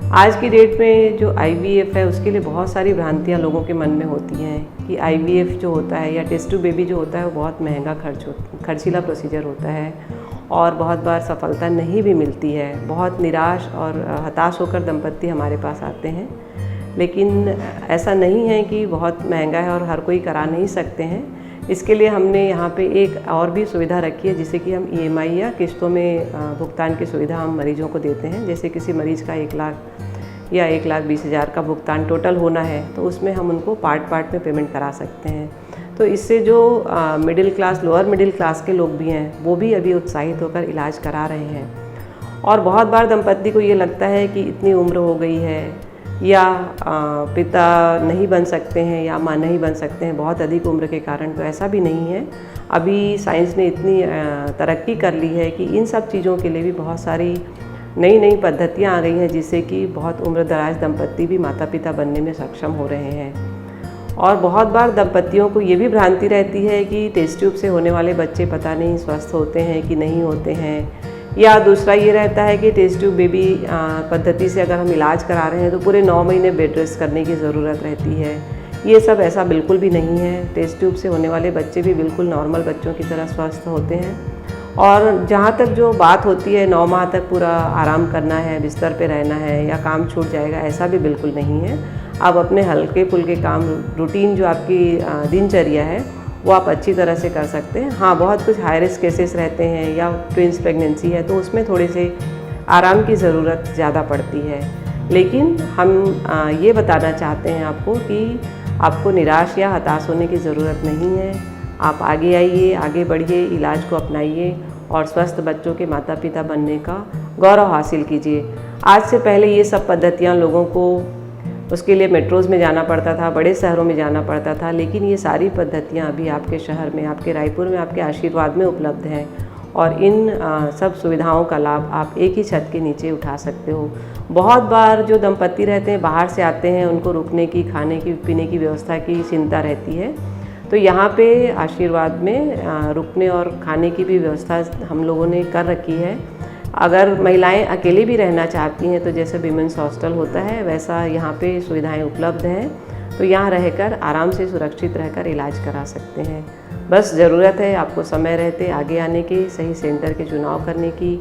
आज की डेट में जो IVF है उसके लिए बहुत सारी भ्रांतियाँ लोगों के मन में होती हैं कि IVF जो होता है या टेस्ट टू बेबी जो होता है वो बहुत महंगा खर्चीला प्रोसीजर होता है और बहुत बार सफलता नहीं भी मिलती है। बहुत निराश और हताश होकर दंपत्ति हमारे पास आते हैं, लेकिन ऐसा नहीं है कि बहुत महंगा है और हर कोई करा नहीं सकते हैं। इसके लिए हमने यहाँ पे एक और भी सुविधा रखी है, जिसे कि हम EMI या किस्तों में भुगतान की सुविधा हम मरीजों को देते हैं। जैसे किसी मरीज़ का 1 लाख या 1,20,000 का भुगतान टोटल होना है तो उसमें हम उनको पार्ट में पेमेंट करा सकते हैं। तो इससे जो middle class, lower middle class के लोग भी हैं वो भी अभी उत्साहित होकर इलाज करा रहे हैं। और बहुत बार दंपत्ति को ये लगता है कि इतनी उम्र हो गई है या पिता नहीं बन सकते हैं या माँ नहीं बन सकते हैं बहुत अधिक उम्र के कारण। तो ऐसा भी नहीं है। अभी साइंस ने इतनी तरक्की कर ली है कि इन सब चीज़ों के लिए भी बहुत सारी नई पद्धतियाँ आ गई हैं, जिससे कि बहुत उम्रदराज दंपत्ति भी माता पिता बनने में सक्षम हो रहे हैं। और बहुत बार दंपत्तियों को ये भी भ्रांति रहती है कि टेस्ट ट्यूब से होने वाले बच्चे पता नहीं स्वस्थ होते हैं कि नहीं होते हैं, या दूसरा ये रहता है कि टेस्ट ट्यूब बेबी पद्धति से अगर हम इलाज करा रहे हैं तो पूरे 9 महीने बेड रेस्ट करने की ज़रूरत रहती है। ये सब ऐसा बिल्कुल भी नहीं है। टेस्ट ट्यूब से होने वाले बच्चे भी बिल्कुल नॉर्मल बच्चों की तरह स्वस्थ होते हैं। और जहाँ तक जो बात होती है 9 माह तक पूरा आराम करना है, बिस्तर पे रहना है या काम छूट जाएगा, ऐसा भी बिल्कुल नहीं है। आप अपने हल्के फुल्के काम, रूटीन जो आपकी दिनचर्या है वो आप अच्छी तरह से कर सकते हैं। हाँ, बहुत कुछ हाई रिस्क केसेस रहते हैं या ट्विंस प्रेगनेंसी है तो उसमें थोड़े से आराम की ज़रूरत ज़्यादा पड़ती है। लेकिन हम ये बताना चाहते हैं आपको कि आपको निराश या हताश होने की ज़रूरत नहीं है। आप आगे आइए, आगे बढ़िए, इलाज को अपनाइए और स्वस्थ बच्चों के माता पिता बनने का गौरव हासिल कीजिए। आज से पहले ये सब पद्धतियाँ लोगों को उसके लिए मेट्रोज़ में जाना पड़ता था, बड़े शहरों में जाना पड़ता था, लेकिन ये सारी पद्धतियाँ अभी आपके शहर में, आपके रायपुर में, आपके आशीर्वाद में उपलब्ध हैं। और इन सब सुविधाओं का लाभ आप एक ही छत के नीचे उठा सकते हो। बहुत बार जो दंपत्ति रहते हैं बाहर से आते हैं, उनको रुकने की, खाने की, पीने की व्यवस्था की चिंता रहती है। तो यहाँ पे आशीर्वाद में रुकने और खाने की भी व्यवस्था हम लोगों ने कर रखी है। अगर महिलाएं अकेले भी रहना चाहती हैं तो जैसे विमेंस हॉस्टल होता है वैसा यहाँ पे सुविधाएं उपलब्ध हैं। तो यहाँ रहकर आराम से सुरक्षित रहकर इलाज करा सकते हैं। बस ज़रूरत है आपको समय रहते आगे आने की, सही सेंटर के चुनाव करने की,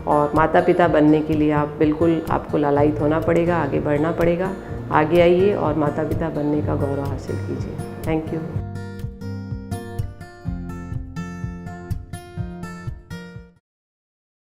और माता पिता बनने के लिए आपको लालायित होना पड़ेगा, आगे बढ़ना पड़ेगा। आगे आइए और माता पिता बनने का गौरव हासिल कीजिए। Thank you.